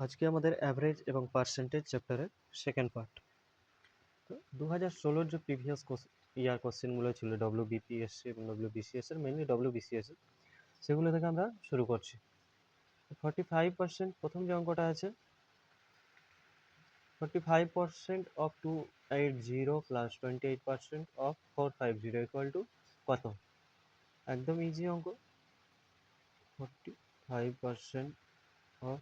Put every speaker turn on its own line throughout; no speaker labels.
আজকে আমাদের অ্যাভারেজ এবং পার্সেন্টেজ চ্যাপ্টারের সেকেন্ড পার্ট। তো 2016 যে প্রিভিয়াস ইয়ার কোশ্চেনগুলো ছিল ডব্লিউবিপিএসসি এবং ডব্লিউবিসিএস এর, মেনলি ডব্লিউবিসিএস এর, সেগুলো থেকে আমরা শুরু করছি। 45% প্রথম যে অঙ্কটা আছে, 45% of 280 plus 28% of 450 equal to কত? একদম ইজি অঙ্ক। 45% অফ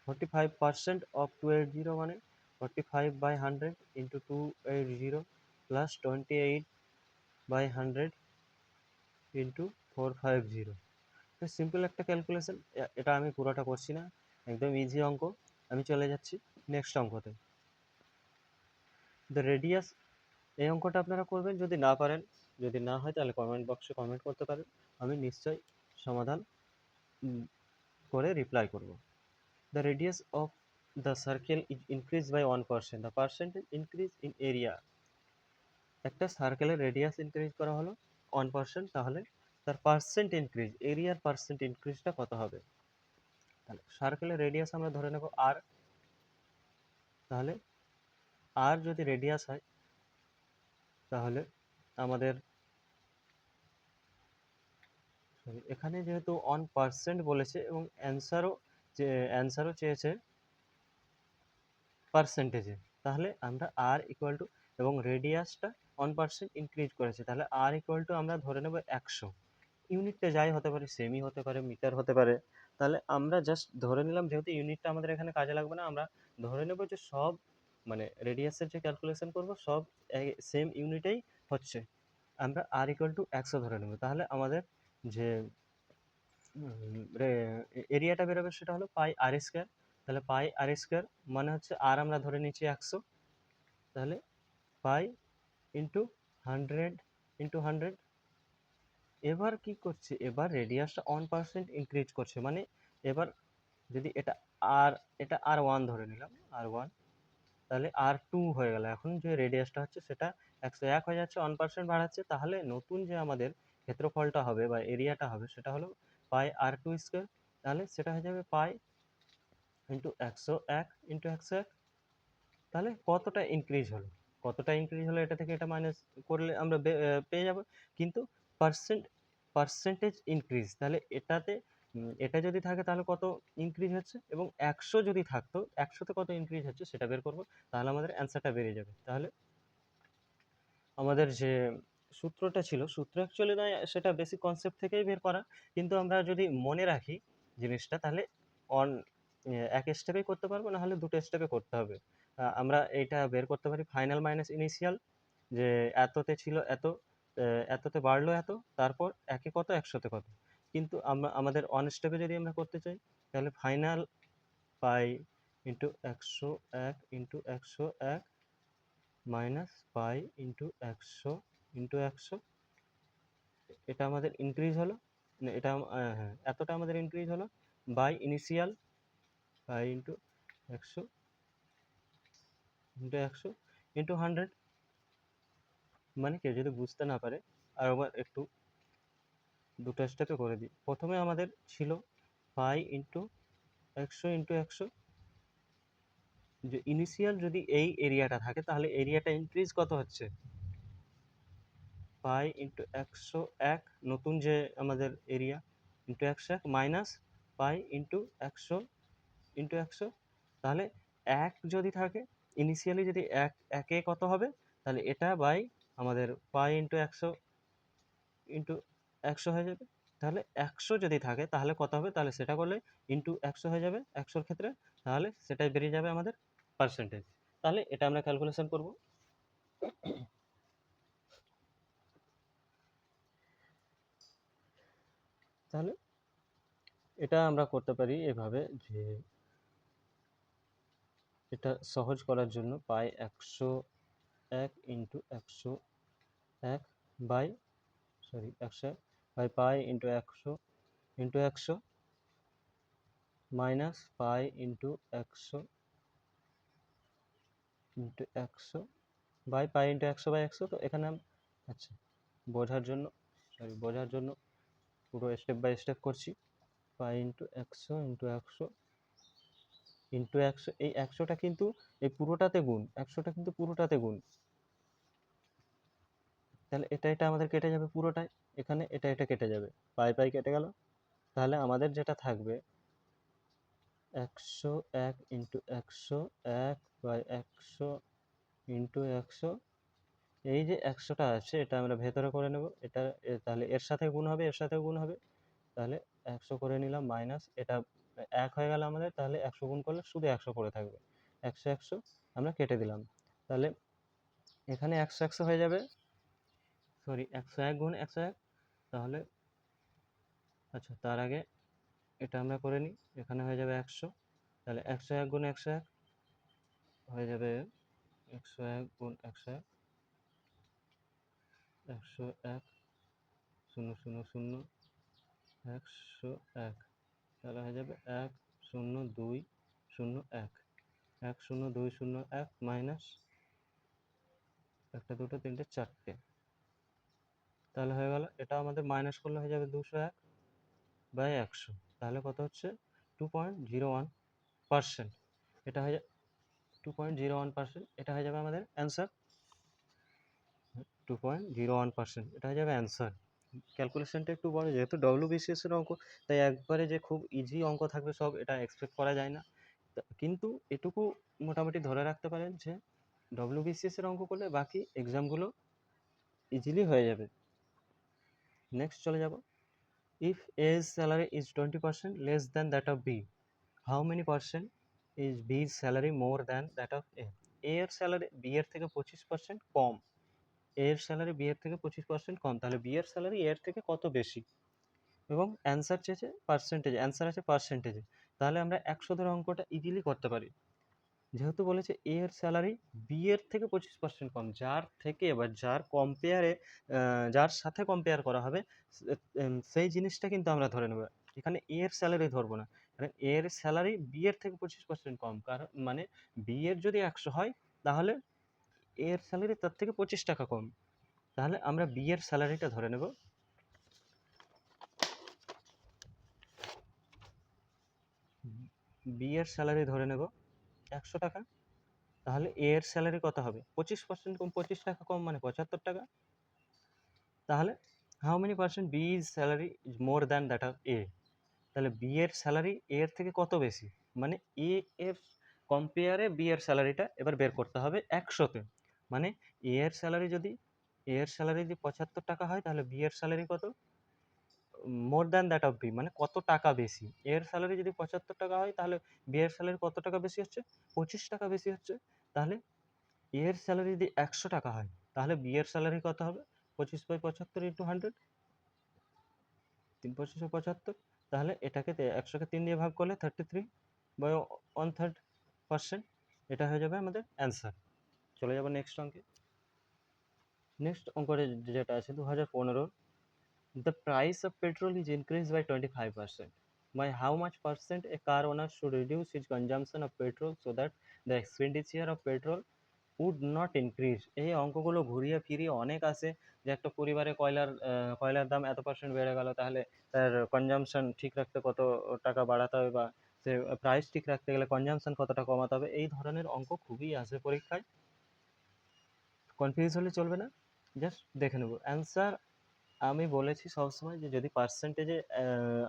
45% of 280 মানে 45/100 into 280 plus 28/100 into 450। তো সিম্পল একটা ক্যালকুলেশন, এটা আমি পুরোটা করছি না, একদম ইজি অঙ্ক। আমি চলে যাচ্ছি নেক্সট অঙ্কতে। দ্য রেডিয়াস, এই অঙ্কটা আপনারা করবেন। যদি না পারেন, যদি না হয় তাহলে কমেন্ট বক্সে কমেন্ট করতে পারেন, আমি নিশ্চয়ই সমাধান করে রিপ্লাই করব। The radius of the circle is increased by 1%. The percentage increase in area. একটা সার্কেলের রেডিয়াস ইনক্রিজ করা হলো 1%, তাহলে তার পার্সেন্ট ইনক্রিজ, এরিয়ার পার্সেন্ট ইনক্রিজটা কত হবে? তাহলে সার্কেলের রেডিয়াস আমরা ধরে নেব আর। তাহলে আর যদি রেডিয়াস হয়, তাহলে আমাদের এখানে যেহেতু 1% বলেছে এবং অ্যান্সারও চেয়েছে পার্সেন্টেজে, তাহলে আমরা আর ইকুয়াল টু, এবং রেডিয়াসটা 1% ইনক্রিজ করেছে, তাহলে আর ইকুয়াল টু আমরা ধরে নেব 100। ইউনিটটা যাই হতে পারে, সেমি হতে পারে, মিটার হতে পারে। তাহলে আমরা জাস্ট ধরে নিলাম, যেহেতু ইউনিটটা আমাদের এখানে কাজে লাগবে না, আমরা ধরে নেব যে সব, মানে রেডিয়াসের যে ক্যালকুলেশন করব সব সেম ইউনিটেই হচ্ছে। আমরা আর ইকুয়াল টু 100 ধরে নেব। তাহলে আমাদের যে এরিয়াটা বেরোবে সেটা হলো পাই আর স্কোয়ার। তাহলে পাই আর স্কোয়ার মানে হচ্ছে, আর আমরা ধরে নিচ্ছি 100, তাহলে পাই ইন্টু 100 এবার কি করছে, এবার রেডিয়াসটা 1% ইনক্রিজ করছে, মানে এবার যদি এটা আর ওয়ান ধরে নিলাম, আর ওয়ান, তাহলে আর টু হয়ে গেল। এখন যে রেডিয়াসটা হচ্ছে সেটা 101 হয়ে যাচ্ছে, 1% বাড়াচ্ছে। তাহলে নতুন যে আমাদের ক্ষেত্রফলটা হবে বা এরিয়াটা হবে সেটা হলো পাই আর টু স্কোয়ার। তাহলে সেটা হয়ে যাবে পাই ইন্টু 101 ইন্টু 101। তাহলে কতটা ইনক্রিজ হলো, এটা থেকে এটা মাইনাস করলে আমরা পেয়ে যাব। কিন্তু পার্সেন্টেজ ইনক্রিজ, তাহলে এটা যদি থাকে তাহলে কত ইনক্রিজ হচ্ছে, এবং 100 যদি থাকতো, 100তে কত ইনক্রিজ হচ্ছে সেটা বের করব, তাহলে আমাদের অ্যান্সারটা বেরিয়ে যাবে। তাহলে আমাদের যে সূত্রটা ছিল, সূত্র অ্যাকচুয়ালি নয়, সেটা বেসিক কনসেপ্ট থেকেই বের করা, কিন্তু আমরা যদি মনে রাখি জিনিসটা, তাহলে অন এক স্টেপেই করতে পারবো, না হলে দুটো স্টেপে করতে হবে। আমরা এইটা বের করতে পারি, ফাইনাল মাইনাস ইনিশিয়াল, যে এততে ছিল এত, এততে বাড়লো এত, তারপর একে কত, 100তে কত। কিন্তু আমাদের অন স্টেপে যদি আমরা করতে চাই, তাহলে final pi into 101 into 101 minus pi into 100 এটা আমাদের ইনক্রিজ হলো, না এটা হ্যাঁ, এতটা আমাদের ইনক্রিজ হলো, by initial pi into 100 into 100। মানে কেউ যদি বুঝতে না পারে, আর আবার একটু দুটো স্টেপে করে দিই। প্রথমে আমাদের ছিল পাই ইন্টু 100 যে ইনিশিয়াল যদি এই এরিয়াটা থাকে, তাহলে এরিয়াটা ইনক্রিজ কত হচ্ছে, পাই ইন্টু 101 নতুন যে আমাদের area into 101 minus pi into 100 তাহলে এক যদি থাকে, ইনিশিয়ালি যদি একে কত হবে, তাহলে এটা বাই আমাদের পাই ইন্টু 100 হয়ে যাবে। তাহলে 100 যদি থাকে তাহলে কত হবে, তাহলে সেটা করলে ইন্টু 100 হয়ে যাবে 100-র ক্ষেত্রে, তাহলে সেটাই বেরিয়ে যাবে আমাদের পার্সেন্টেজ। তাহলে এটা আমরা ক্যালকুলেশন করব। তাহলে এটা আমরা করতে পারি এভাবে, যে এটা সহজ করার জন্য pi 101 into 101 by 101 by pi into 100 minus pi into 100 by pi into 100/100। তো এখানে আচ্ছা, বোঝার জন্য পুরো স্টেপ বাই স্টেপ করছি। পাই ইন্টু 100 ইন্টু 100, এই 100টা কিন্তু এই পুরোটাতে গুণ, 100টা কিন্তু পুরোটাতে গুণ, তাহলে এটা আমাদের কেটে যাবে পুরোটাই, এখানে এটা কেটে যাবে, পাই পাই কেটে গেল। তাহলে আমাদের যেটা থাকবে 101 ইন্টু 101 বাই 100 ইন্টু 100, এই যে 100টা আছে এটা আমরা ভেতরে করে নেব, এটা তাহলে এর সাথে গুণ হবে, এর সাথে গুণ হবে, তাহলে 100 করে নিলাম মাইনাস এটা 1 হয়ে গেল আমাদের, তাহলে 100 গুণ করলে শুধু 100 পড়ে থাকবে, 100 100 আমরা কেটে দিলাম, তাহলে এখানে 100 100 হয়ে যাবে, সরি 101 গুণ 101, তাহলে আচ্ছা তার আগে এটা আমরা করে নিই, এখানে হয়ে যাবে 100, তাহলে 101 গুণ 101 হয়ে যাবে 101 গুণ 101, 101 0 0 0 101, তাহলে হয়ে যাবে 1 0 2 0 1, 1 0 2 0 1 মাইনাস একটা দুটো তিনটে চারটে, তাহলে হয়ে গেল, এটা আমাদের মাইনাস করলে হয়ে যাবে 201 বাই 100, তাহলে কত হচ্ছে 2.01%, এটা হয়ে 2.01%, এটা হয়ে যাবে আমাদের অ্যান্সার, 2.01%, এটা হয়ে যাবে অ্যান্সার। ক্যালকুলেশনটা একটু বড়, যেহেতু ডব্লিউবিসিএস এর অঙ্ক, তাই একবারে যে খুব ইজি অঙ্ক থাকবে সব এটা এক্সপেক্ট করা যায় না, কিন্তু এটুকু মোটামুটি ধরে রাখতে পারেন যে ডব্লিউবিসিএস এর অঙ্ক করলে বাকি এক্সামগুলো ইজিলি হয়ে যাবে। নেক্সট চলে যাব, ইফ এর salary is 20% less than that of B, how many percent is বির salary more than that of A, এর স্যালারি বি এর থেকে 25% কম, এর স্যালারি বি এর থেকে 25% কম, তাহলে বি এর স্যালারি এর থেকে কত বেশি, এবং অ্যান্সার চেয়েছে পার্সেন্টেজ, অ্যান্সার আছে পার্সেন্টেজে, তাহলে আমরা 100 ধরে অঙ্কটা ইজিলি করতে পারি, যেহেতু বলেছে এ এর স্যালারি বি এর থেকে 25% কম, যার থেকে বা যার কম্পেয়ারে যার সাথে কম্পেয়ার করা হবে সেই জিনিসটা কিন্তু আমরা ধরে নেব, এখানে এ এর স্যালারি ধরবো না, কারণ এ এর স্যালারি বি এর থেকে 25% কম, কারণ মানে বি এর যদি 100 হয় তাহলে এ এর স্যালারি তার থেকে 25 টাকা কম, তাহলে আমরা বি এর স্যালারিটা ধরে নেব, বি এর স্যালারি ধরে নেব 100 টাকা, তাহলে এ এর স্যালারি কত হবে 25% কম, 25 টাকা কম মানে 75 টাকা, তাহলে how many percent B is salary is more than that of A, তাহলে বি এর স্যালারি এ এর থেকে কত বেশি, মানে এ এর কম্পেয়ারে বি এর স্যালারিটা এবার বের করতে হবে 100তে, মানে এ এর স্যালারি যদি 75 টাকা হয় তাহলে বি এর স্যালারি কত more than that of B, মানে কত টাকা বেশি, এর স্যালারি যদি 75 টাকা হয় তাহলে বি এর স্যালারি কত টাকা বেশি হচ্ছে 25 টাকা বেশি হচ্ছে, তাহলে এর স্যালারি যদি 100 টাকা হয় তাহলে বি এর স্যালারি কত হবে 25/75 ইন্টু 100, 3/75, তাহলে এটাকে 100কে 3 দিয়ে ভাগ করলে 33/1/3%, এটা হয়ে যাবে আমাদের অ্যান্সার। চলে যাবো নেক্সট অঙ্কে, নেক্সট অঙ্কটা যেটা আছে 2015, the price of petrol is increased by 25%, by how much percent a car owner should reduce his consumption of petrol so that the expenditure of petrol would not increase, এই অঙ্কগুলো ঘুরিয়ে ফিরিয়ে অনেক আসে, যে একটা পরিবারে কয়লার দাম এত পার্সেন্ট বেড়ে গেল, তাহলে তার কনজামশন ঠিক রাখতে কত টাকা বাড়াতে হবে, বা সে প্রাইস ঠিক রাখতে গেলে কনজামশন কতটা কমাতে হবে, এই ধরনের অঙ্ক খুবই আসে পরীক্ষায়, কনফিউজ হলে চলবে না, জাস্ট দেখে নেব অ্যান্সার। আমি বলেছি সবসময় যে যদি পার্সেন্টেজে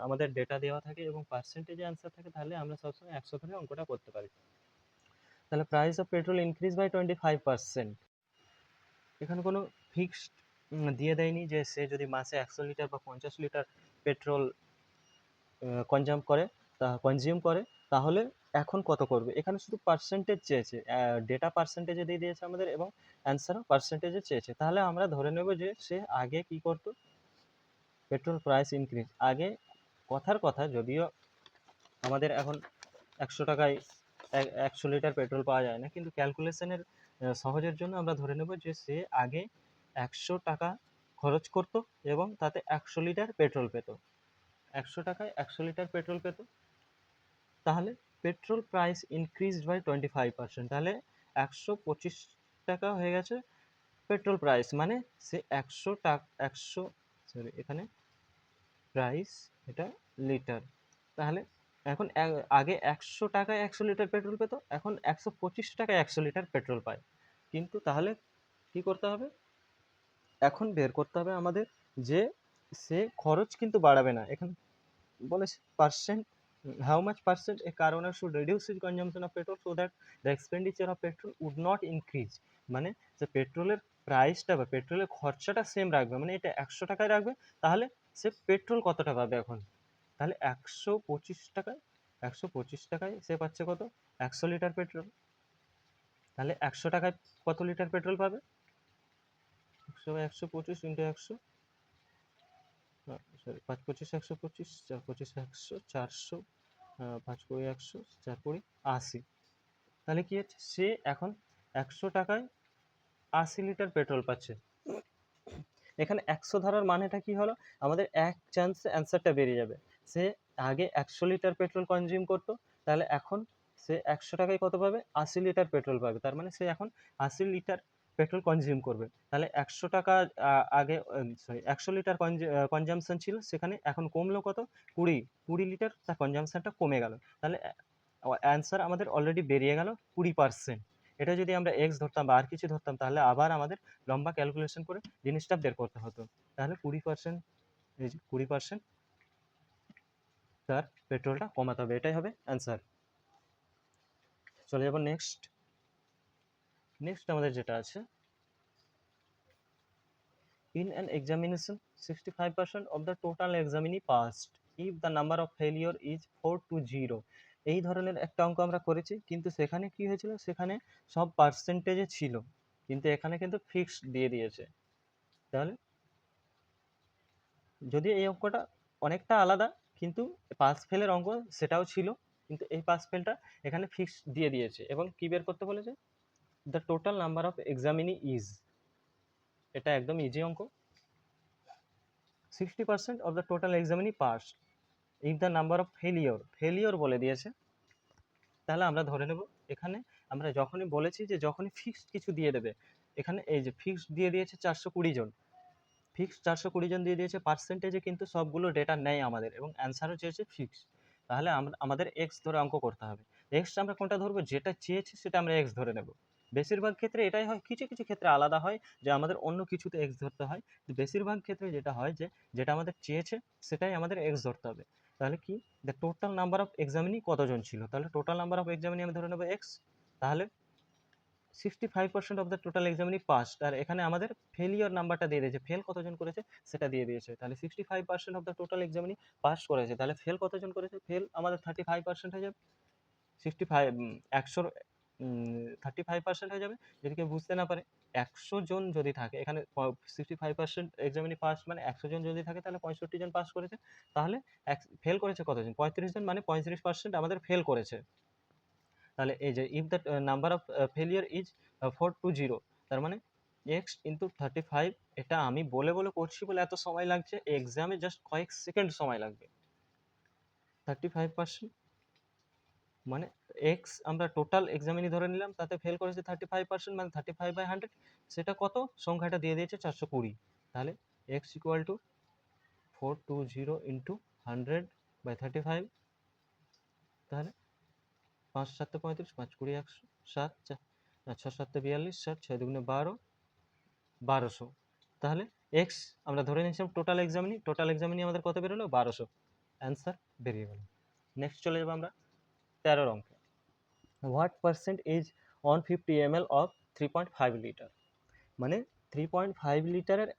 আমাদের ডেটা দেওয়া থাকে এবং পার্সেন্টেজে অ্যান্সার থাকে তাহলে আমরা সবসময় 100 ধরে অঙ্কটা করতে পারি, তাহলে price of petrol increase by 25%, এখানে কোনো ফিক্সড দিয়ে দেয়নি যে সে যদি মাসে 100 লিটার বা 50 লিটার পেট্রোল কনজিউম করে তাহলে এখন কত করবে, এখানে শুধু পার্সেন্টেজ চেয়েছে, ডেটা পার্সেন্টেজে দিয়ে দিয়েছে আমাদের এবং অ্যান্সারও পার্সেন্টেজে চেয়েছে, তাহলে আমরা ধরে নেব যে সে আগে কি করতো, পেট্রোল প্রাইস ইনক্রিজ আগে, কথার কথা যদিও আমাদের এখন 100 টাকায় 100 লিটার পেট্রোল পাওয়া যায় না, কিন্তু ক্যালকুলেশনের সহজের জন্য আমরা ধরে নেব যে সে আগে 100 টাকা খরচ করত এবং তাতে 100 লিটার পেট্রোল পেত, 100 টাকায় 100 লিটার পেট্রোল পেত, তাহলে পেট্রোল প্রাইস ইনক্রিজড বাই 25%, তাহলে 125 টাকা হয়ে গেছে পেট্রোল প্রাইস, মানে সে 100 টাকা 100, সরি এখানে প্রাইস এটা লিটার, তাহলে এখন আগে 100 টাকায় 100 লিটার পেট্রোল পেতো, এখন 125 টাকায় 100 লিটার পেট্রোল পায়। কিন্তু তাহলে কি করতে হবে, এখন বের করতে হবে আমাদের যে সে খরচ কিন্তু বাড়াবে না। এখানে বলেছে percent, how much percent a car owner should reduce his consumption of petrol so that the expenditure of petrol would not increase, মানে যে পেট্রোলের প্রাইসটা বা পেট্রোলের খরচাটা সেম রাখবে, মানে এটা 100 টাকায় রাখবে, তাহলে সে পেট্রোল কতটা পাবে এখন, তাহলে 125 টাকায়, 125 টাকায় সে পাচ্ছে কত, 100 লিটার পেট্রোল। তাহলে 100 টাকায় কত লিটার পেট্রোল পাবে, 125 ইন্টু 100, সরি 5 25 125, 4 25 100, 400, 5 কুড়ি 100, 4 কুড়ি 80। তাহলে কি হচ্ছে, সে এখন 100 টাকায় 80 লিটার পেট্রোল পাচ্ছে। এখানে 100 ধরার মানেটা কি হলো, আমাদের এক চান্সে অ্যান্সারটা বেরিয়ে যাবে। সে আগে 100 লিটার পেট্রোল কনজিউম করতো, তাহলে এখন সে 100 টাকায় কত পাবে, 80 লিটার পেট্রোল পাবে। তার মানে সে এখন 80 লিটার পেট্রোল কনজিউম করবে। তাহলে 100 টাকা আগে, সরি 100 লিটার কনজামশন ছিল, সেখানে এখন কমলো কত, 20 লিটার তার কনজামশনটা কমে গেল। তাহলে অ্যান্সার আমাদের অলরেডি বেরিয়ে গেল 20%। এটা যদি আমরা এক্স ধরতাম বা আর কিছু ধরতাম, তাহলে আবার আমাদের লম্বা ক্যালকুলেশন করে জিনিসটা বের করতে হতো। তাহলে 20%, এই যে 20% তার পেট্রোলটা কমাতে হবে, এটাই হবে অ্যান্সার। চলে যাবো নেক্সট আমাদের যেটা আছে, in an examination 65% of the total examinee passed if the number of failure is 4 to 0। এই ধরনের একটা অঙ্ক আমরা করেছি, কিন্তু সেখানে কি হয়েছিল, সেখানে সব পার্সেন্টেজে ছিল, কিন্তু এখানে কিন্তু ফিক্সড দিয়ে দিয়েছে। তাহলে যদি এই অঙ্কটা অনেকটা আলাদা, কিন্তু পাস ফেলের অঙ্ক সেটাও ছিল, কিন্তু এই পাস ফেলটা এখানে ফিক্সড দিয়ে দিয়েছে। এবং কি বের করতে বলেছে, the total number of examinee is, এটা একদম ইজি অঙ্ক। 60% of the total examinee passed if the number of failure বলে দিয়েছে। তাহলে আমরা ধরে নেব, এখানে আমরা যখনই বলেছি যে যখনই ফিক্সড কিছু দিয়ে দেবে, এখানে এই যে ফিক্সড দিয়ে দিয়েছে 420 জন, ফিক্সড 420 জন দিয়ে দিয়েছে, পার্সেন্টেজে কিন্তু সবগুলো ডেটা নেই আমাদের, এবং অ্যান্সারও চেয়েছে ফিক্সড। তাহলে আমাদের এক্স ধরে অঙ্ক করতে হবে। এক্স আমরা কোনটা ধরবো, যেটা চেয়েছে সেটা আমরা এক্স ধরে নেব। বেশিরভাগ ক্ষেত্রে এটাই হয়, কিছু কিছু ক্ষেত্রে আলাদা হয় যে আমাদের অন্য কিছুতে এক্স ধরতে হয়, বেশিরভাগ ক্ষেত্রে যেটা হয় যে যেটা আমাদের চেয়েছে সেটাই আমাদের এক্স ধরতে হবে। তাহলে কি, the total number of examinee কতজন ছিল, তাহলে টোটাল নাম্বার অফ এক্সামিনি আমি ধরে নেবো এক্স। তাহলে 65% of the total examinee passed, আর এখানে আমাদের ফেলিওর নাম্বারটা দিয়ে দিয়েছে, ফেল কতজন করেছে সেটা দিয়ে দিয়েছে। তাহলে 65% of the total examinee pass করেছে, তাহলে ফেল কতজন করেছে, ফেল আমাদের 35% হয়ে যাবে। 65, 100 35% হয়ে যাবে। যদি কেউ বুঝতে না পারে, 100 জন যদি থাকে এখানে, 65% এক্সামিনি পাস মানে 100 জন যদি থাকে, তাহলে 65 জন পাস করেছে। তাহলে ফেল করেছে কতজন, 35 জন, মানে 35% আমাদের ফেল করেছে। তাহলে এই যে if the number of failure is 4 to 0, তার মানে এক্স ইন্টু 35, এটা আমি বলে বলে করছি বলে এত সময় লাগছে, এক্সামে জাস্ট কয়েক সেকেন্ড সময় লাগবে। 35% মানে এক্স আমরা টোটাল এক্সামিনি ধরে নিলাম, তাতে ফেল করেছে 35%, মানে 35/100, সেটা কত, সংখ্যাটা দিয়ে দিয়েছে 420। তাহলে এক্স ইকুয়াল টু 420 ইন্টু 100/35। তাহলে 5 7 35, 5 20 100, 7 6 7 42, 7 6 2 12, 1200। তাহলে এক্স আমরা ধরে নিয়েছিলাম টোটাল এক্সামিনি আমাদের কত বেরোলো, 1200, অ্যান্সার বেরিয়ে গেল। নেক্সট চলে যাবো আমরা 13 অঙ্কে। What percent is 150 ml of 3.5 litre, মানে 3.5 লিটারের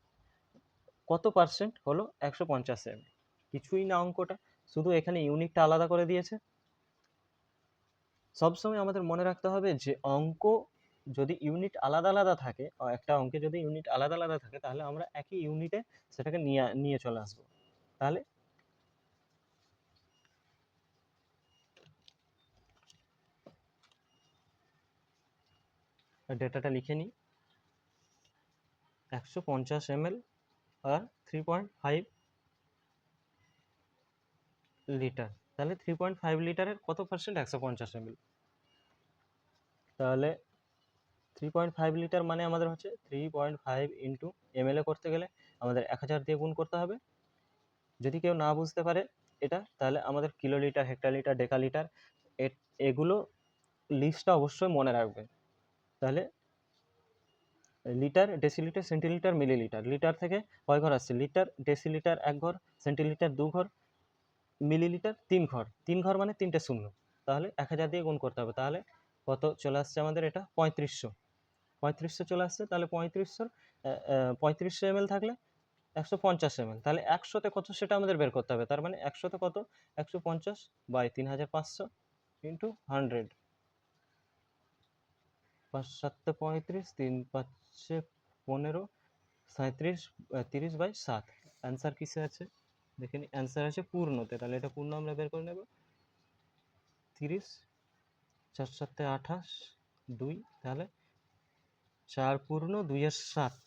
কত পার্সেন্ট হলো 150 ml। কিছুই না অঙ্কটা, শুধু এখানে ইউনিটটা আলাদা করে দিয়েছে। সবসময় আমাদের মনে রাখতে হবে যে অঙ্ক যদি ইউনিট আলাদা আলাদা থাকে, একটা অঙ্কে যদি ইউনিট আলাদা আলাদা থাকে, তাহলে আমরা একই ইউনিটে সেটাকে নিয়ে চলে আসবো। তাহলে ডেটাটা লিখে নিই, 150 ml আর 3.5 লিটার। তাহলে 3.5 লিটারের কত পার্সেন্ট, 150 ml। তাহলে 3.5 লিটার মানে আমাদের হচ্ছে 3.5 ইন্টু ml করতে গেলে আমাদের 1000 দিয়ে গুণ করতে হবে। যদি কেউ না বুঝতে পারে, এটা, তাহলে আমাদের কিলোলিটার, হেক্টোলিটার, ডেকালিটার এগুলো লিস্টটা অবশ্যই মনে রাখবে। তাহলে litre, decilitre, centilitre, millilitre. Litre থেকে কয় ঘর আসছে? লিটার, ডেসিলিটার 1 ঘর, সেন্টিলিটার 2 ঘর, মিলিলিটার 3 ঘর। 3 ঘর মানে 3টে শূন্য, তাহলে 1000 দিয়ে গুণ করতে হবে। তাহলে কত চলে আসছে আমাদের? এটা 3500। 3500 চলে আসছে। তাহলে 3500 ml থাকলে 150 ml, তাহলে 100তে কত সেটা আমাদের বের করতে হবে। তার মানে 100তে কত? 150 বাই 3500 ইন্টু 100। 5 7 35, 3 5 15, 37, 30/7। অ্যান্সার কিসে আছে দেখে নি? অ্যান্সার আছে পূর্ণতে। তাহলে এটা পূর্ণ আমরা বের করে নেব। 30, 4 7 28, 2, তাহলে 4 পূর্ণ 2 এর 7,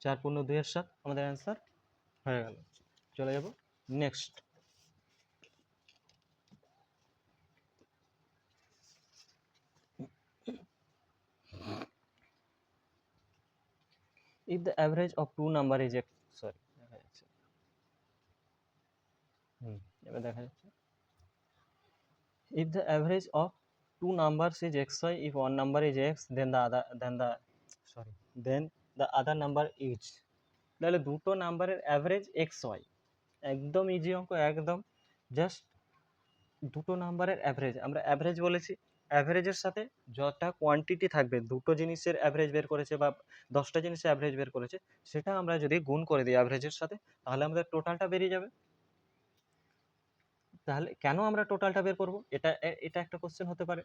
4 পূর্ণ 2 এর 7 আমাদের অ্যান্সার হয়ে গেল। চলে যাব next. If the average of two number is x, sorry, দেখা যাচ্ছে, এবার দেখা যাচ্ছে। If the average of two numbers is xy, if one number is x, then the other number is, তাহলে দুটো নাম্বারের অ্যাভারেজ এক্স ওয়াই। একদম easy অঙ্ক, একদম জাস্ট দুটো নাম্বারের অ্যাভারেজ। আমরা অ্যাভারেজ বলেছি, অ্যাভারেজের সাথে যটা কোয়ান্টিটি থাকবে, দুটো জিনিসের অ্যাভারেজ বের করেছে বা 10টা জিনিসের অ্যাভারেজ বের করেছে, সেটা আমরা যদি গুণ করে দিই অ্যাভারেজের সাথে, তাহলে আমাদের টোটালটা বেরিয়ে যাবে। তাহলে কেন আমরা টোটালটা বের করব? এটা একটা কোশ্চেন হতে পারে।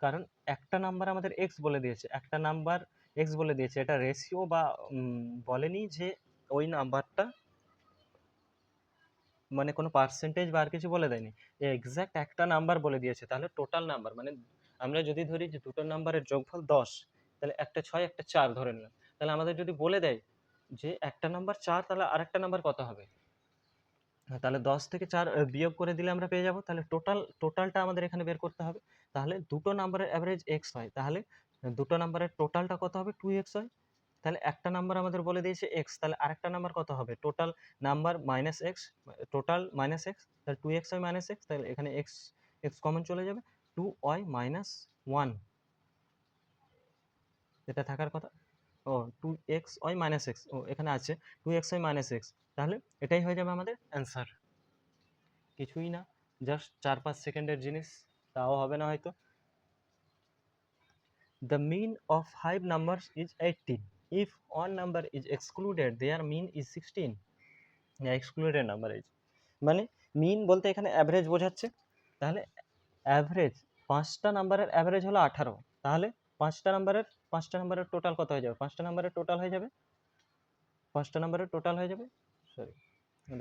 কারণ একটা নাম্বার আমাদের এক্স বলে দিয়েছে, একটা নাম্বার এক্স বলে দিয়েছে, এটা রেশিও বা বলেনি যে ওই নাম্বারটা মানে কোনো পার্সেন্টেজ বা আর কিছু বলে দেয়নি, এক্সাক্ট একটা নাম্বার বলে দিয়েছে। তাহলে টোটাল নাম্বার মানে আমরা যদি ধরি যে দুটো নাম্বারের যোগফল 10, তাহলে একটা 6 একটা 4 ধরে নিলাম। তাহলে আমাদের যদি বলে দেয় যে একটা নাম্বার 4, তাহলে আরেকটা নাম্বার কত হবে? তাহলে 10 থেকে 4 বিয়োগ করে দিলে আমরা পেয়ে যাব। তাহলে টোটালটা আমাদের এখানে বের করতে হবে। তাহলে দুটো নাম্বারের অ্যাভারেজ এক্স হয়, তাহলে দুটো নাম্বারের টোটালটা কত হবে? 2x হয়। তাহলে একটা নাম্বার আমাদের বলে দিয়েছে এক্স, তাহলে আরেকটা নাম্বার কত হবে? Total number minus x, total minus x, তাহলে 2x হয় মাইনাস এক্স, তাহলে এখানে এক্স এক্স কমন চলে যাবে, 2y মাইনাস 1 এটা থাকার কথা। ও 2xy মাইনাস এক্স, ও এখানে আছে 2xy মাইনাস এক্স, তাহলে এটাই হয়ে যাবে আমাদের অ্যান্সার। কিছুই না, জাস্ট 4-5 সেকেন্ডের জিনিস, তাও হবে না হয়তো। The mean of 5 numbers is 18. If one number is excluded, their mean is 16. Excluded number is, মানে মিন বলতে এখানে অ্যাভারেজ বোঝাচ্ছে। তাহলে অ্যাভারেজ, পাঁচটা নাম্বারের অ্যাভারেজ হলো 18, তাহলে পাঁচটা নাম্বারের টোটাল কত হয়ে যাবে? পাঁচটা নাম্বারের টোটাল হয়ে যাবে, সরি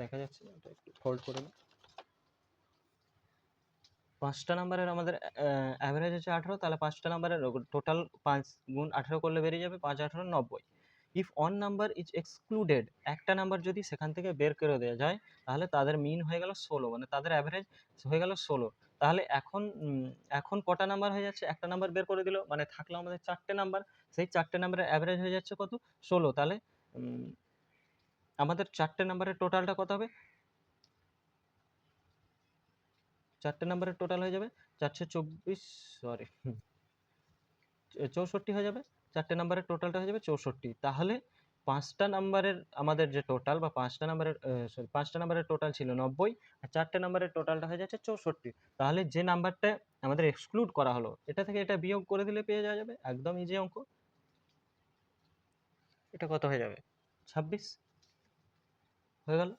দেখা যাচ্ছে না, এটা একটু ফোল্ড করে নিই। পাঁচটা নাম্বারের আমাদের অ্যাভারেজ হচ্ছে 18, তাহলে পাঁচটা নাম্বারের টোটাল 5 গুণ 18 করলে বেরিয়ে যাবে 5 18 90। If one number is excluded, একটা নাম্বার যদি সেখান থেকে বের করে দেওয়া যায়, তাহলে তাদের মিন হয়ে গেল 16, মানে তাদের অ্যাভারেজ হয়ে গেল 16। তাহলে এখন কটা নাম্বার হয়ে যাচ্ছে? একটা নাম্বার বের করে দিল, মানে থাকলো আমাদের 4টে নাম্বার, সেই 4টে নাম্বারের অ্যাভারেজ হয়ে যাচ্ছে কত? 16। তাহলে আমাদের 4টে নাম্বারের টোটালটা কত হবে? 4টে নাম্বারের টোটাল হয়ে যাবে 424, সরি 64 হয়ে যাবে। 4টে নাম্বারের টোটালটা হয়ে যাবে 64। তাহলে পাঁচটা নাম্বারের আমাদের যে টোটাল, বা পাঁচটা নাম্বারের টোটাল ছিল 90, আর 4টে নাম্বারের টোটালটা হয়ে যাচ্ছে 64। তাহলে যে নাম্বারটা আমাদের এক্সক্লুড করা হলো, এটা থেকে এটা বিয়োগ করে দিলে পেয়ে যাওয়া যাবে। একদম ইজি অঙ্ক। এটা কত হয়ে যাবে? 26 হয়ে গেল।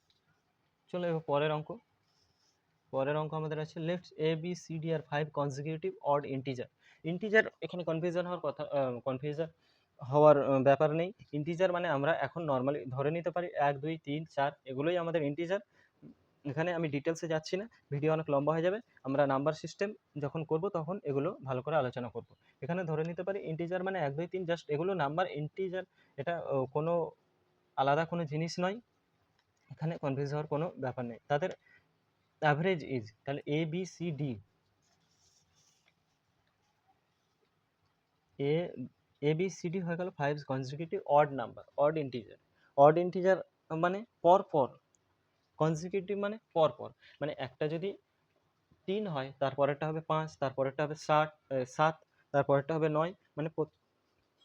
চলো এবার পরের অঙ্ক আমাদের আছে, left A B C D R 5 consecutive odd integer এখানে কনফিউশন হওয়ার ব্যাপার নেই। ইন্টিজার মানে আমরা এখন নর্মালি ধরে নিতে পারি 1 2 3 4, এগুলোই আমাদের ইন্টিজার। এখানে আমি ডিটেলসে যাচ্ছি না, ভিডিও অনেক লম্বা হয়ে যাবে। আমরা নাম্বার সিস্টেম যখন করব তখন এগুলো ভালো করে আলোচনা করব। এখানে ধরে নিতে পারি ইন্টিজার মানে 1 2 3, জাস্ট এগুলো নাম্বার, ইন্টিজার এটা কোনো আলাদা কোনো জিনিস নয়, এখানে কনফিউজ হওয়ার কোনো ব্যাপার নেই। তাদের অ্যাভারেজ ইজ, তাহলে A B C D, A B C D হয়ে গেল 5 consecutive odd number, odd integer মানে পর পর কনজিকিউটিভ মানে পরপর, মানে একটা যদি 3 হয় তারপরেরটা হবে 5, তারপরেরটা হবে 7, তারপরেরটা হবে 9, মানে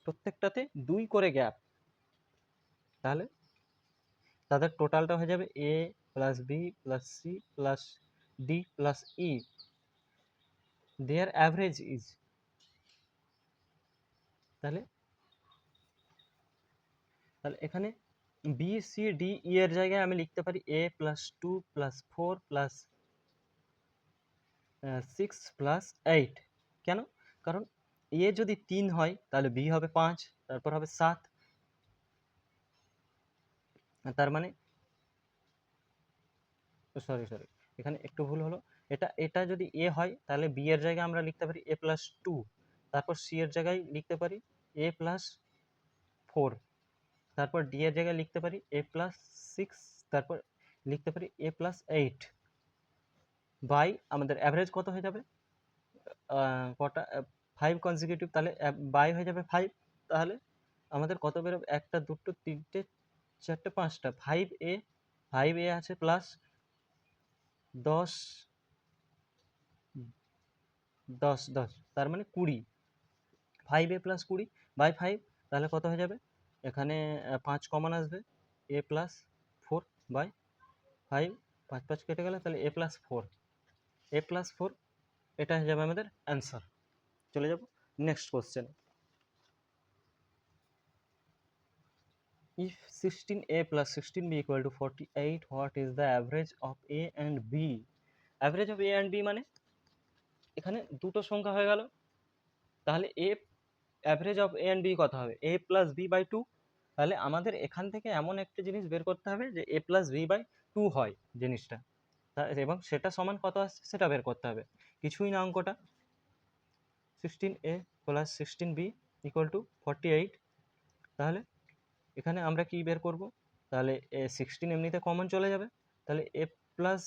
প্রত্যেকটাতে 2 করে গ্যাপ। তাহলে তাদের টোটালটা হয়ে যাবে A plus B plus C plus D plus E, their average is. তাহলে তাহলে এখানে বি সি ডি ই এর জায়গায় আমি লিখতে পারি এ প্লাস 2 প্লাস 4 প্লাস 6 প্লাস 8। কেন? কারণ এ যদি 3 হয় তাহলে বি হবে 5, তারপর হবে 7, তার মানে সরি সরি এখানে একটু ভুল হলো। এটা এটা যদি এ হয় তাহলে বি এর জায়গায় আমরা লিখতে পারি এ প্লাস 2, তারপর সি এর জায়গায় লিখতে পারি এ প্লাস 4, তারপর ডি এর জায়গায় লিখতে পারি এ প্লাস 6, তারপর লিখতে পারি এ প্লাস 8 বাই আমাদের অ্যাভারেজ কত হয়ে যাবে, কটা 5 কনজিকিউটিভ, তাহলে বাই হয়ে যাবে 5। তাহলে আমাদের কত বেরোবে, একটা দুটো তিনটে চারটে পাঁচটা, 5 এ আছে প্লাস 10 10 10, তার মানে 20, 5a প্লাস 20 বাই 5, তাহলে কত হয়ে যাবে, এখানে 5 কমন আসবে, এ প্লাস 4 বাই 5, 5 5 কেটে গেলে তাহলে এ প্লাস 4, এটা হয়ে যাবে আমাদের অ্যান্সার। চলে যাব next question. If 16a plus 16b equal to 48, what is the average of a and b? Average of a and b মানে এখানে দুটো সংখ্যা হয়ে গেল, তাহলে a average of A and B কত হবে, এ প্লাস বি বাই 2। তাহলে আমাদের এখান থেকে এমন একটা জিনিস বের করতে হবে যে এ প্লাস বি বাই 2 হয় জিনিসটা, এবং সেটা সমান কত আসছে সেটা বের করতে হবে। কিছুই না অঙ্কটা, 16a plus 16b equal to 48। তাহলে এখানে আমরা কি বের করব, তাহলে 16 এমনিতে কমন চলে যাবে, তাহলে এ প্লাস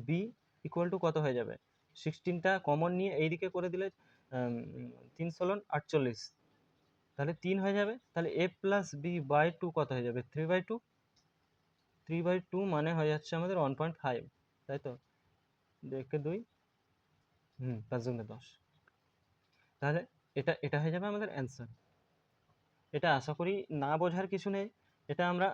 বি ইকুয়াল টু কত হয়ে যাবে, 16টা কমন নিয়ে এইদিকে করে দিলে 3 × 48, তাহলে 3 হয়ে যাবে। তাহলে এ প্লাস বি বাই 2 কত হয়ে যাবে, 3/2, 3/2 মানে হয়ে যাচ্ছে আমাদের 1.5, তাই তো, 2 5 × 10, তাহলে এটা এটা হয়ে যাবে আমাদের অ্যান্সার। এটা আশা করি না বোঝার কিছু নেই। এটা আমরা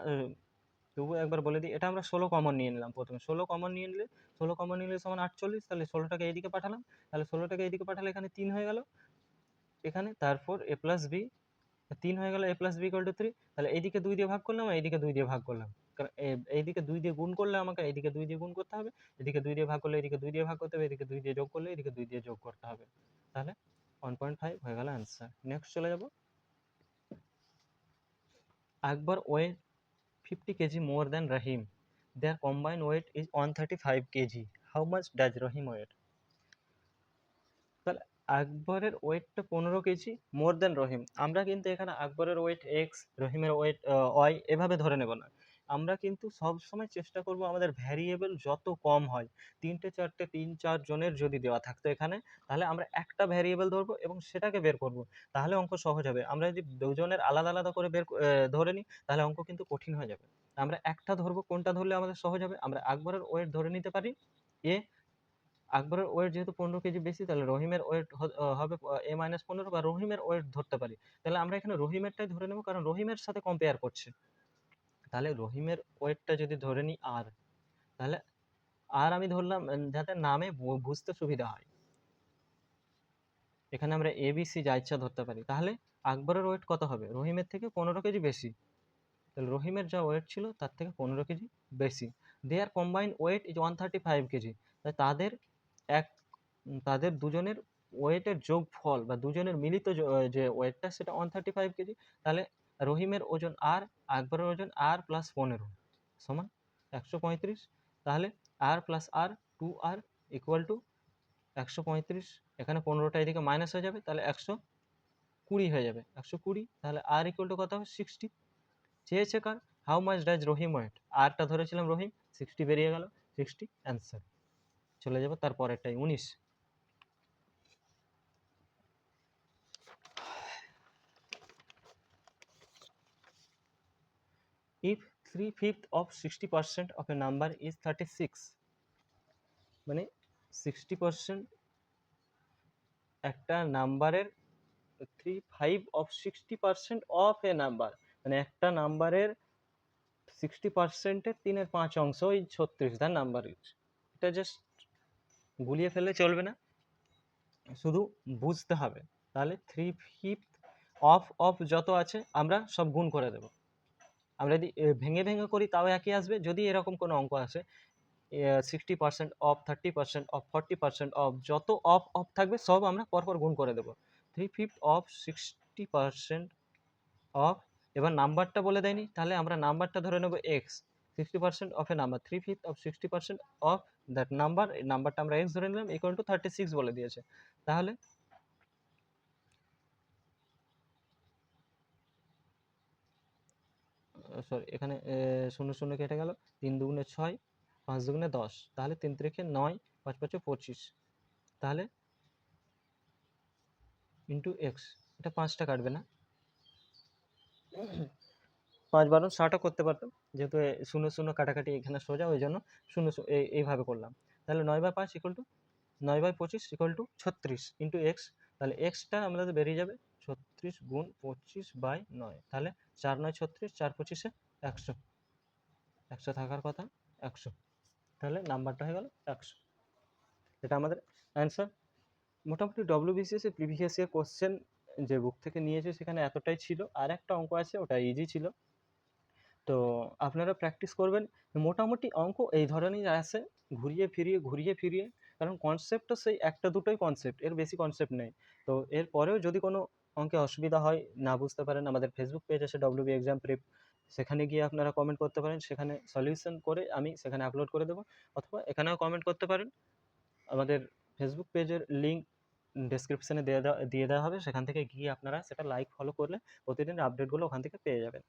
তবু একবার বলে দিই, এটা আমরা 16 কমন নিয়ে নিলাম প্রথমে, 16 কমন নিয়ে নিলে 16 কমন নিলে সমান 48, তাহলে 16টাকে এইদিকে পাঠালাম, তাহলে 16টাকে এইদিকে পাঠালে এখানে 3 হয়ে গেল এখানে, তারপর এ প্লাস বি 3 হয়ে গেল, এ প্লাস বি ইকুয়াল টু 3, তাহলে এইদিকে 2 দিয়ে ভাগ করলাম, এইদিকে 2 দিয়ে ভাগ করলাম, কারণ এইদিকে 2 দিয়ে গুণ করলে আমাকে এইদিকে 2 দিয়ে গুণ করতে হবে, এদিকে 2 দিয়ে ভাগ করলে এদিকে 2 দিয়ে ভাগ করতে হবে, এদিকে 2 দিয়ে যোগ করলে এদিকে 2 দিয়ে যোগ করতে হবে, তাহলে 1.5 হয়ে গেল অ্যান্সার। নেক্সট চলে যাব। আকবর way 50 kg more than Rahim. Their combined weight is 135 kg. How much does Rahim weight? তাহলে আকবরের ওয়েটটা 15 কেজি মোর দেন রহিম। আমরা কিন্তু এখানে আকবরের ওয়েট এক্স, রহিমের ওয়েট ওয়াই এভাবে ধরে নেব না। আমরা কিন্তু সব সময় চেষ্টা করব আমাদের ভ্যারিয়েবল যত কম হয়, 3টে 4টে 3-4 জনের যদি দেওয়া থাকতো এখানে, তাহলে আমরা একটা ভ্যারিয়েবল ধরবো এবং সেটাকে বের করব, তাহলে অঙ্ক সহজ হবে। আমরা যদি দুজনের আলাদা আলাদা করে ধরে নিই তাহলে অঙ্ক কিন্তু কঠিন হয়ে যাবে। আমরা একটা ধরবো, কোনটা ধরলে আমাদের সহজ হবে, আমরা আকবরের ওয়েট ধরে নিতে পারি এ। আকবরের ওয়েট যেহেতু 15 কেজি বেশি, তাহলে রহিমের ওয়েট হবে a-15, বা রহিমের ওয়েট ধরতে পারি, তাহলে আমরা এখানে রহিমেরটাই ধরে নেব কারণ রহিমের সাথে কম্পেয়ার করছে। তাহলে রহিমের ওয়েটটা যদি ধরে নিই আর, তাহলে আর আমি ধরলাম যাতে নামে বুঝতে সুবিধা হয়, এখানে আমরা এ বি সি যা ইচ্ছা ধরতে পারি। তাহলে আকবরের ওয়েট কত হবে, রহিমের থেকে 15 কেজি বেশি, তাহলে রহিমের যা ওয়েট ছিল তার থেকে 15 কেজি বেশি। দেয়ার কম্বাইন্ড ওয়েট ইজ 135 কেজি, তাই এক তাদের দুজনের ওয়েটের যোগফল বা দুজনের মিলিত যে ওয়েটটা সেটা 135 কেজি। তাহলে রহিমের ওজন আর, আকবরের ওজন আর প্লাস 15 সমান 135। তাহলে R plus R 2r equal to 135, এখানে 15টা এদিকে মাইনাস হয়ে যাবে, তাহলে 120 হয়ে যাবে, 120। তাহলে আর ইকুয়াল টু কত হবে, 60। চেয়েছে কার, how much does Rahim weight, আরটা ধরেছিলাম রহিম, 60 বেরিয়ে গেল, 60 অ্যান্সার। চলে যাব তারপরেরটাই 19। If 3/5 of 60% of a number is 36, মানে 60% একটা নাম্বারের 3/5 of 60% of a number, মানে একটা নাম্বারের 60%-এর 3/5 অংশ এই 36 তার নাম্বার। এটা জাস্ট গুলিয়ে ফেললে চলবে না, শুধু বুঝতে হবে। তাহলে 3/5 অফ যত আছে আমরা সব গুণ করে দেব। আমরা যদি ভেঙে ভেঙে করি তাও একই আসবে। যদি এরকম কোনো অঙ্ক আসে 60% অফ, 30% অফ, 40% অফ, যত অফ থাকবে সব আমরা পরপর গুণ করে দেবো। 3/5 অফ 60% অফ, এবার নাম্বারটা বলে দেয়নি, তাহলে আমরা নাম্বারটা ধরে নেবো x. 60% of A number, 3/5 of 60% of that number, এই নাম্বারটা আমরা এক্স ধরে নিলাম, ইকুয়াল টু 36 বলে দিয়েছে। তাহলে সরি, এখানে 0 কেটে গেল, 3 দুগুণে 6, 5 দুগুণে 10, তাহলে 3 3 9, 5 5 25, তাহলে ইন্টু এক্স, এটা 5টা কাটবে না, 5 12 60ও করতে পারতাম, যেহেতু 0 কাটাকাটি এখানে সোজা, ওই জন্য 0 এইভাবে করলাম। তাহলে 9/5 equal to 9/25 equal to 36 into x. তাহলে এক্সটা আমাদের বেরিয়ে যাবে 36 গুণ 25/9, তাহলে 4 9 36, 4 25-এ 100, 100 থাকার কথা 100, তাহলে নাম্বারটা হয়ে গেল 100। এটা আমাদের অ্যান্সার। মোটামুটি ডব্লিউবিসিএস প্রিভিয়াস ইয়ার কোশ্চেন যে বুক থেকে নিয়েছে সেখানে এতটাই ছিল। আর একটা অঙ্ক আছে, ওটা ইজি ছিল, তো আপনারা প্র্যাকটিস করবেন। মোটামুটি অঙ্ক এই ধরনেরই আসে, ঘুরিয়ে ফিরিয়ে, কারণ কনসেপ্টও সেই একটা দুটোই কনসেপ্ট, এর বেশি কনসেপ্ট নেই। তো এর পরেও যদি কোনো অঙ্কে অসুবিধা হয়, না বুঝতে পারেন, আমাদের ফেসবুক পেজ আছে ডব্লিউবি এক্সাম প্রেপ, সেখানে গিয়ে আপনারা কমেন্ট করতে পারেন, সেখানে সলিউশন করে আমি সেখানে আপলোড করে দেবো। অথবা এখানেও কমেন্ট করতে পারেন, আমাদের ফেসবুক পেজের লিঙ্ক ডেসক্রিপশনে দিয়ে দেওয়া হবে, সেখান থেকে গিয়ে আপনারা সেটা লাইক ফলো করলে প্রতিদিন আপডেটগুলো ওখান থেকে পেয়ে যাবেন।